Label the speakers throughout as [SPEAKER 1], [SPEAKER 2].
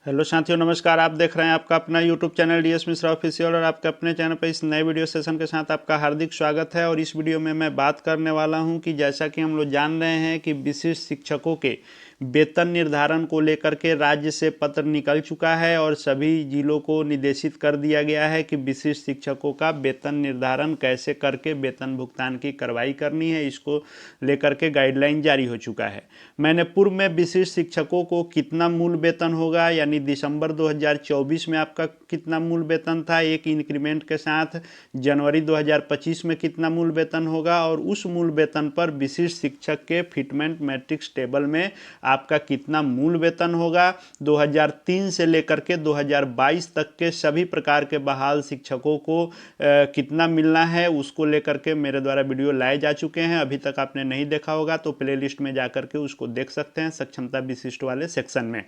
[SPEAKER 1] Hello साथियों, नमस्कार। आप देख रहे हैं आपका अपना YouTube channel DS Mishra official और आपके अपने चैनल पर इस नए वीडियो सेशन के साथ आपका हार्दिक स्वागत है। और इस वीडियो में मैं बात करने वाला हूं कि जैसा कि हम लोग जान रहे हैं कि विशिष्ट शिक्षकों के वेतन निर्धारण को लेकर के राज्य से पत्र निकल चुका है और सभी जिलों को निर्देशित कर दिया गया है कि विशिष्ट शिक्षकों का वेतन निर्धारण कैसे करके वेतन भुगतान की कार्रवाई करनी है। इसको लेकर के गाइडलाइन जारी हो चुका है। मैंने पूर्व में विशिष्ट शिक्षकों को कितना मूल वेतन होगा, यानी दिसंबर 2024 में आपका कितना मूल वेतन था एक इंक्रीमेंट के साथ, जनवरी 2025 में कितना मूल वेतन होगा और उस मूल वेतन पर विशिष्ट शिक्षक के फिटमेंट मैट्रिक्स टेबल में आपका कितना मूल वेतन होगा। 2003 से लेकर के 2022 तक के सभी प्रकार के बहाल शिक्षकों को कितना मिलना है उसको लेकर के मेरे द्वारा वीडियो लाए जा चुके हैं। अभी तक आपने नहीं देखा होगा तो प्लेलिस्ट में जाकर के उसको देख सकते हैं सक्षमता विशिष्ट वाले सेक्शन में।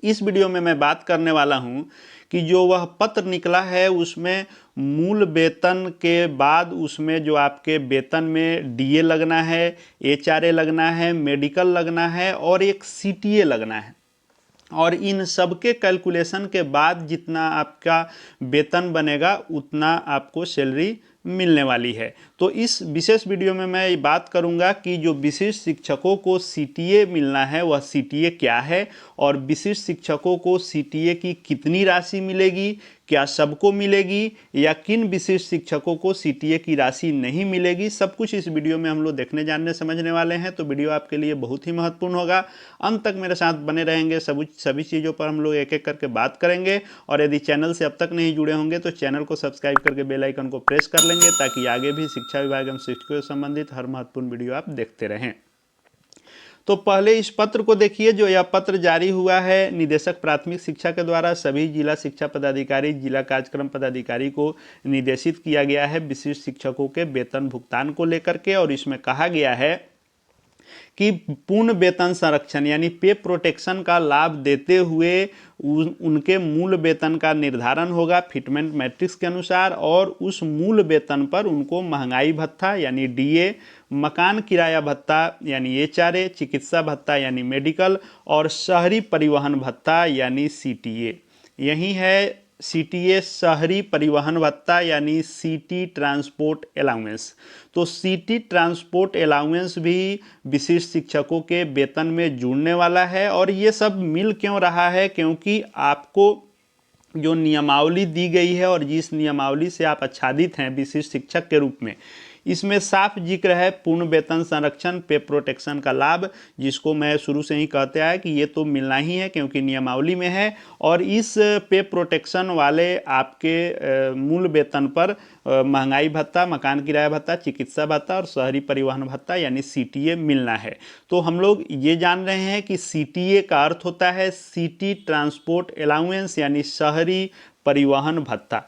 [SPEAKER 1] इस वीडियो में मैं बात करने वाला हूं कि जो वह पत्र निकला है उसमें मूल वेतन के बाद उसमें जो आपके वेतन में डीए लगना है, एचआरए लगना है, मेडिकल लगना है और एक सीटीए लगना है। और इन सब के कैलकुलेशन के बाद जितना आपका वेतन बनेगा उतना आपको सैलरी मिलने वाली है। तो इस विशेष वीडियो में मैं बात करूंगा कि जो विशिष्ट शिक्षकों को सीटीए मिलना है वह सीटीए क्या है और विशिष्ट शिक्षकों को सीटीए की कितनी राशि मिलेगी, क्या सबको मिलेगी या किन विशिष्ट शिक्षकों को सीटीए की राशि नहीं मिलेगी, सब कुछ इस वीडियो में हम लोग देखने जानने समझने वाले हैं। तो वीडियो आपके लिए बहुत ही महत्वपूर्ण होगा। अंत तक मेरे साथ बने रहेंगे, सभी चीज़ों पर हम लोग एक एक करके बात करेंगे। और यदि चैनल से अब तक नहीं जुड़े होंगे तो चैनल को सब्सक्राइब करके बेल आइकन को प्रेस कर लेंगे ताकि आगे भी शिक्षा विभाग एवं शिक्षकों से संबंधित हर महत्वपूर्ण वीडियो आप देखते रहें। तो पहले इस पत्र को देखिए। जो यह पत्र जारी हुआ है निदेशक प्राथमिक शिक्षा के द्वारा सभी जिला शिक्षा पदाधिकारी, जिला कार्यक्रम पदाधिकारी को निर्देशित किया गया है विशिष्ट शिक्षकों के वेतन भुगतान को लेकर के। और इसमें कहा गया है कि पूर्ण वेतन संरक्षण यानी पे प्रोटेक्शन का लाभ देते हुए उनके मूल वेतन का निर्धारण होगा फिटमेंट मैट्रिक्स के अनुसार और उस मूल वेतन पर उनको महंगाई भत्ता यानी डीए, मकान किराया भत्ता यानी एचआरए, चिकित्सा भत्ता यानी मेडिकल और शहरी परिवहन भत्ता यानी सीटीए। यही है सीटीए, शहरी परिवहन भत्ता यानी सिटी ट्रांसपोर्ट अलाउंस। तो सिटी ट्रांसपोर्ट अलाउंस भी विशिष्ट शिक्षकों के वेतन में जुड़ने वाला है। और ये सब मिल क्यों रहा है? क्योंकि आपको जो नियमावली दी गई है और जिस नियमावली से आप आच्छादित हैं विशिष्ट शिक्षक के रूप में, इसमें साफ जिक्र है पूर्ण वेतन संरक्षण, पे प्रोटेक्शन का लाभ, जिसको मैं शुरू से ही कहते आया कि ये तो मिलना ही है क्योंकि नियमावली में है। और इस पे प्रोटेक्शन वाले आपके मूल वेतन पर महंगाई भत्ता, मकान किराया भत्ता, चिकित्सा भत्ता और शहरी परिवहन भत्ता यानी सीटीए मिलना है। तो हम लोग ये जान रहे हैं कि सीटीए का अर्थ होता है सिटी ट्रांसपोर्ट अलाउंस यानी शहरी परिवहन भत्ता।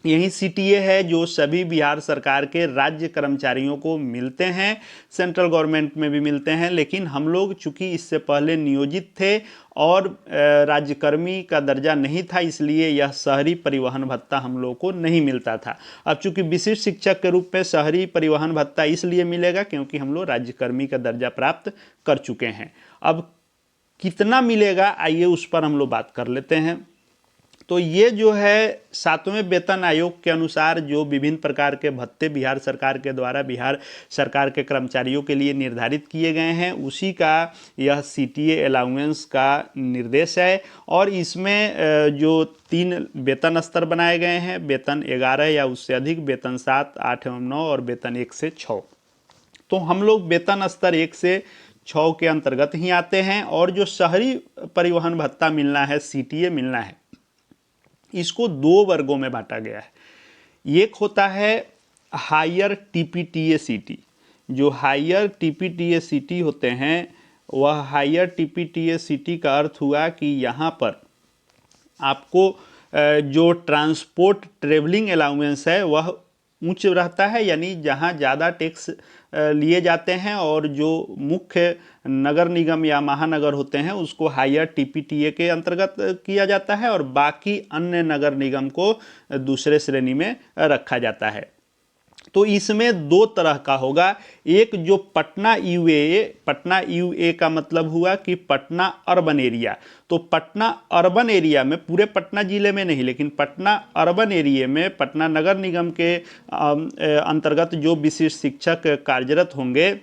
[SPEAKER 1] यही सीटीए है जो सभी बिहार सरकार के राज्य कर्मचारियों को मिलते हैं, सेंट्रल गवर्नमेंट में भी मिलते हैं। लेकिन हम लोग चूंकि इससे पहले नियोजित थे और राज्यकर्मी का दर्जा नहीं था, इसलिए यह शहरी परिवहन भत्ता हम लोग को नहीं मिलता था। अब चूंकि विशिष्ट शिक्षक के रूप में शहरी परिवहन भत्ता इसलिए मिलेगा क्योंकि हम लोग राज्यकर्मी का दर्जा प्राप्त कर चुके हैं। अब कितना मिलेगा आइए उस पर हम लोग बात कर लेते हैं। तो ये जो है 7वें वेतन आयोग के अनुसार जो विभिन्न प्रकार के भत्ते बिहार सरकार के द्वारा बिहार सरकार के कर्मचारियों के लिए निर्धारित किए गए हैं, उसी का यह सीटीए अलाउंस का निर्देश है। और इसमें जो 3 वेतन स्तर बनाए गए हैं, वेतन 11 या उससे अधिक, वेतन 7, 8 एवं 9 और वेतन 1 से 6। तो हम लोग वेतन स्तर 1 से 6 के अंतर्गत ही आते हैं। और जो शहरी परिवहन भत्ता मिलना है, सीटीए मिलना है, इसको 2 वर्गों में बांटा गया है। एक होता है हायर टीपीटीए सीटी। जो हायर टीपीटीए सीटी होते हैं वह हायर टीपीटीए सीटी का अर्थ हुआ कि यहाँ पर आपको जो ट्रांसपोर्ट ट्रेवलिंग अलाउंस है वह उच्च रहता है, यानी जहाँ ज़्यादा टैक्स लिए जाते हैं और जो मुख्य नगर निगम या महानगर होते हैं उसको हायर टीपीटीए के अंतर्गत किया जाता है और बाकी अन्य नगर निगम को दूसरे श्रेणी में रखा जाता है। तो इसमें दो तरह का होगा। एक जो पटना यूए, पटना यूए का मतलब हुआ कि पटना अर्बन एरिया। तो पटना अर्बन एरिया में, पूरे पटना जिले में नहीं, लेकिन पटना अर्बन एरिया में पटना नगर निगम के अंतर्गत जो विशिष्ट शिक्षक कार्यरत होंगे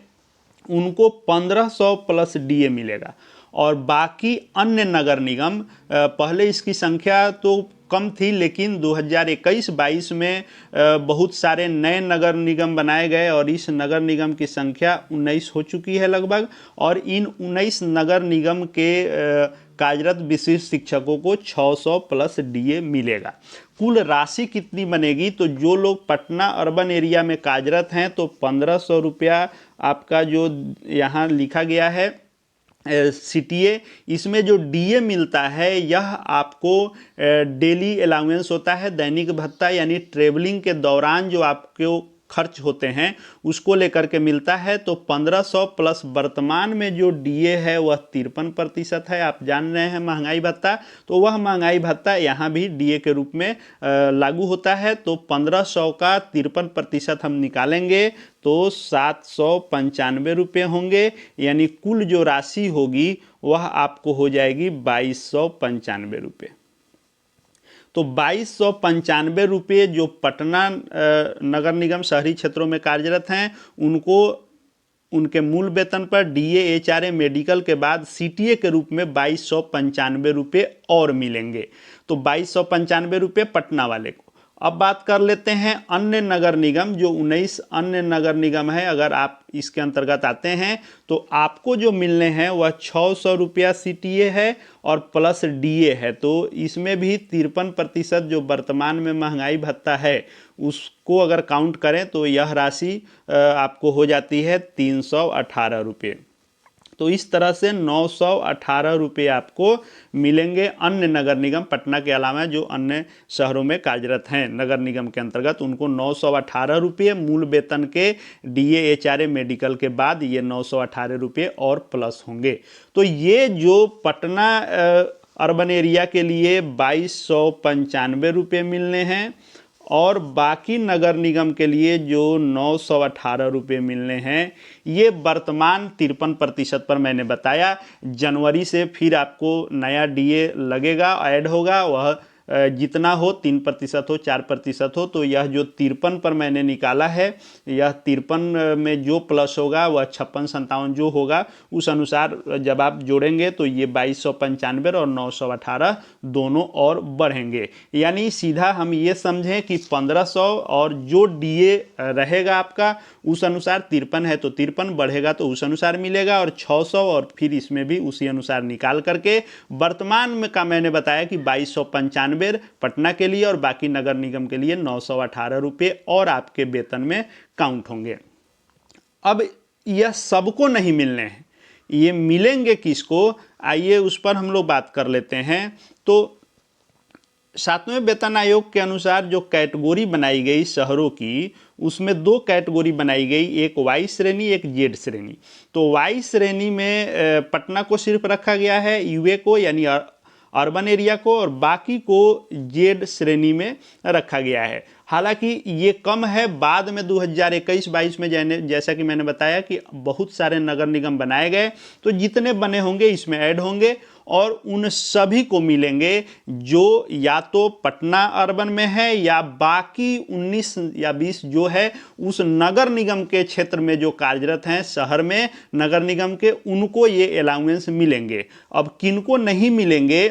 [SPEAKER 1] उनको 1500 प्लस डीए मिलेगा। और बाकी अन्य नगर निगम, पहले इसकी संख्या तो कम थी, लेकिन 2021-22 में बहुत सारे नए नगर निगम बनाए गए और इस नगर निगम की संख्या 19 हो चुकी है लगभग। और इन 19 नगर निगम के कार्यरत विशिष्ट शिक्षकों को 600 प्लस डीए मिलेगा। कुल राशि कितनी बनेगी? तो जो लोग पटना अर्बन एरिया में कार्यरत हैं तो 1500 रुपया आपका जो यहाँ लिखा गया है सीटीए, इसमें जो डीए मिलता है यह आपको डेली अलाउंस होता है, दैनिक भत्ता, यानी ट्रेवलिंग के दौरान जो आपको खर्च होते हैं उसको लेकर के मिलता है। तो 1500 प्लस वर्तमान में जो डीए है वह 53% है। आप जान रहे हैं महंगाई भत्ता, तो वह महंगाई भत्ता यहाँ भी डीए के रूप में लागू होता है। तो 1500 का 53% हम निकालेंगे तो 795 रुपये होंगे, यानी कुल जो राशि होगी वह आपको हो जाएगी 2295 रुपये। तो 2295 रुपये जो पटना नगर निगम शहरी क्षेत्रों में कार्यरत हैं उनको उनके मूल वेतन पर डीए, एचआरए, मेडिकल के बाद सीटीए के रूप में 2295 रुपये और मिलेंगे। तो 2295 रुपये पटना वाले को। अब बात कर लेते हैं अन्य नगर निगम, जो 19 अन्य नगर निगम है, अगर आप इसके अंतर्गत आते हैं तो आपको जो मिलने हैं वह 600 रुपया सीटीए है और प्लस डीए है। तो इसमें भी 53% जो वर्तमान में महंगाई भत्ता है उसको अगर काउंट करें तो यह राशि आपको हो जाती है 318 रुपये। तो इस तरह से 918 रुपये आपको मिलेंगे अन्य नगर निगम पटना के अलावा जो अन्य शहरों में कार्यरत हैं नगर निगम के अंतर्गत, उनको 918 रुपये मूल वेतन के डीए, एचआरए, मेडिकल के बाद ये 918 रुपये और प्लस होंगे। तो ये जो पटना अर्बन एरिया के लिए 2295 रुपये मिलने हैं और बाकी नगर निगम के लिए जो 918 रुपये मिलने हैं, ये वर्तमान 53% पर मैंने बताया। जनवरी से फिर आपको नया डीए लगेगा, ऐड होगा, वह जितना हो 3% हो 4% हो। तो यह जो 53 पर मैंने निकाला है, यह 53 में जो प्लस होगा वह 56-57 जो होगा उस अनुसार जब आप जोड़ेंगे तो ये 2295 और 918 दोनों और बढ़ेंगे। यानी सीधा हम ये समझें कि 1500 और जो डीए रहेगा आपका उस अनुसार 53 है तो 53 बढ़ेगा तो उस अनुसार मिलेगा, और 600 और फिर इसमें भी उसी अनुसार निकाल करके वर्तमान में का मैंने बताया कि 2295 पटना के लिए और बाकी नगर निगम के लिए 918 रुपये और आपके वेतन में काउंट होंगे। अब यह सबको नहीं मिलने हैं, ये मिलेंगे किसको, आइए उस पर हम लोग बात कर लेते हैं। तो 7वें वेतन आयोग के अनुसार जो कैटेगरी बनाई गई शहरों की, उसमें 2 कैटेगरी बनाई गई, एक वाई श्रेणी, एक जेड श्रेणी। तो वाई श्रेणी में पटना को सिर्फ रखा गया है, यूए को यानी अर्बन एरिया को, और बाकी को जेड श्रेणी में रखा गया है। हालांकि ये कम है, बाद में 2021-22 में जैसा कि मैंने बताया कि बहुत सारे नगर निगम बनाए गए, तो जितने बने होंगे इसमें ऐड होंगे और उन सभी को मिलेंगे जो या तो पटना अर्बन में है या बाकी 19 या 20 जो है उस नगर निगम के क्षेत्र में जो कार्यरत हैं शहर में नगर निगम के, उनको ये अलाउंस मिलेंगे। अब किनको नहीं मिलेंगे,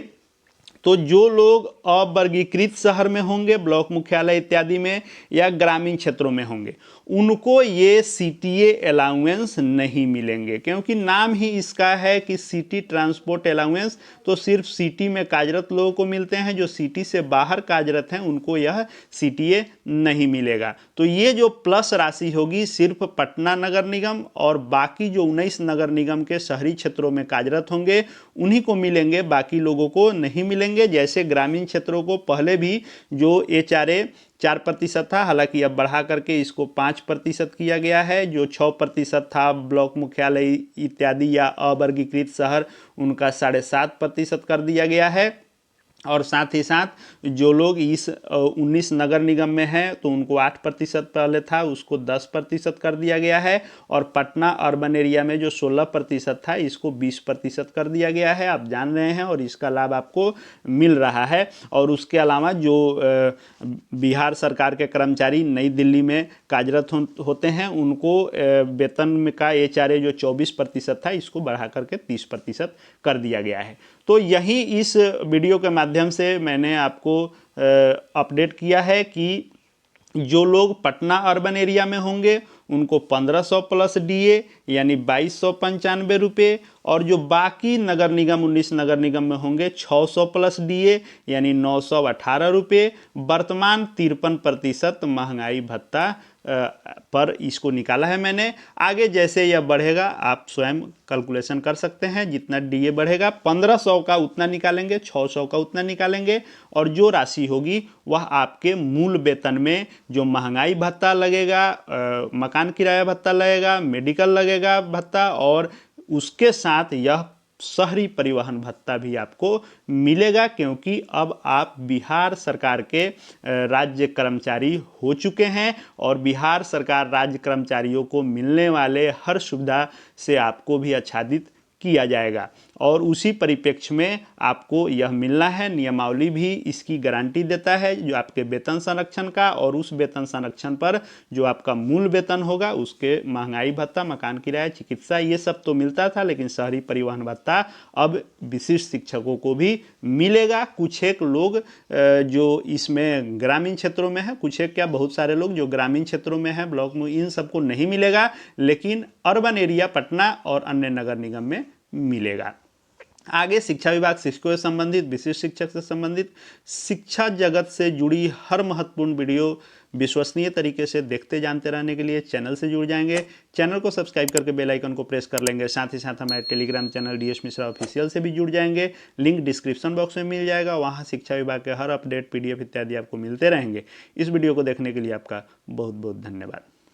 [SPEAKER 1] तो जो लोग अवर्गीकृत शहर में होंगे, ब्लॉक मुख्यालय इत्यादि में, या ग्रामीण क्षेत्रों में होंगे, उनको ये सीटीए अलाउंस नहीं मिलेंगे, क्योंकि नाम ही इसका है कि सिटी ट्रांसपोर्ट अलाउंस। तो सिर्फ सिटी में कार्यरत लोगों को मिलते हैं, जो सिटी से बाहर कार्यरत हैं उनको यह सीटीए नहीं मिलेगा। तो ये जो प्लस राशि होगी सिर्फ पटना नगर निगम और बाकी जो 19 नगर निगम के शहरी क्षेत्रों में कार्यरत होंगे उन्हीं को मिलेंगे, बाकी लोगों को नहीं मिलेंगे। जैसे ग्रामीण क्षेत्रों को पहले भी जो एचआरए 4% था, हालांकि अब बढ़ा करके इसको 5% किया गया है। जो 6% था ब्लॉक मुख्यालय इत्यादि या अवर्गीकृत शहर, उनका 7.5% कर दिया गया है। और साथ ही साथ जो लोग इस 19 नगर निगम में हैं तो उनको 8% पहले था, उसको 10% कर दिया गया है। और पटना अर्बन एरिया में जो 16% था, इसको 20% कर दिया गया है। आप जान रहे हैं और इसका लाभ आपको मिल रहा है। और उसके अलावा जो बिहार सरकार के कर्मचारी नई दिल्ली में कार्यरत होते हैं, उनको वेतन में का HRA जो 24% था, इसको बढ़ा करके 30% कर दिया गया है। तो यही इस वीडियो के माध्यम से मैंने आपको अपडेट किया है कि जो लोग पटना अर्बन एरिया में होंगे उनको 1500 प्लस DA यानी 2295 रुपये, और जो बाकी नगर निगम 19 नगर निगम में होंगे 600 प्लस DA यानी 918 रुपये। वर्तमान 53% महंगाई भत्ता पर इसको निकाला है मैंने। आगे जैसे यह बढ़ेगा आप स्वयं कैलकुलेशन कर सकते हैं। जितना DA बढ़ेगा 1500 का उतना निकालेंगे, 600 का उतना निकालेंगे, और जो राशि होगी वह आपके मूल वेतन में जो महंगाई भत्ता लगेगा, मकान किराया भत्ता लगेगा, मेडिकल लगेगा भत्ता, और उसके साथ यह शहरी परिवहन भत्ता भी आपको मिलेगा, क्योंकि अब आप बिहार सरकार के राज्य कर्मचारी हो चुके हैं और बिहार सरकार राज्य कर्मचारियों को मिलने वाले हर सुविधा से आपको भी आच्छादित किया जाएगा। और उसी परिप्रेक्ष्य में आपको यह मिलना है। नियमावली भी इसकी गारंटी देता है जो आपके वेतन संरक्षण का, और उस वेतन संरक्षण पर जो आपका मूल वेतन होगा उसके महंगाई भत्ता, मकान किराया, चिकित्सा, ये सब तो मिलता था, लेकिन शहरी परिवहन भत्ता अब विशिष्ट शिक्षकों को भी मिलेगा। कुछ एक लोग जो इसमें ग्रामीण क्षेत्रों में है, कुछ एक क्या बहुत सारे लोग जो ग्रामीण क्षेत्रों में हैं, ब्लॉक में, इन सबको नहीं मिलेगा, लेकिन अर्बन एरिया पटना और अन्य नगर निगम में मिलेगा। आगे शिक्षा विभाग, शिक्षकों से संबंधित, विशिष्ट शिक्षक से संबंधित, शिक्षा जगत से जुड़ी हर महत्वपूर्ण वीडियो विश्वसनीय तरीके से देखते जानते रहने के लिए चैनल से जुड़ जाएंगे। चैनल को सब्सक्राइब करके बेल आइकन को प्रेस कर लेंगे। साथ ही साथ हमारे Telegram channel DS Mishra official से भी जुड़ जाएंगे। लिंक डिस्क्रिप्शन बॉक्स में मिल जाएगा। वहाँ शिक्षा विभाग के हर अपडेट PDF इत्यादि आपको मिलते रहेंगे। इस वीडियो को देखने के लिए आपका बहुत बहुत धन्यवाद।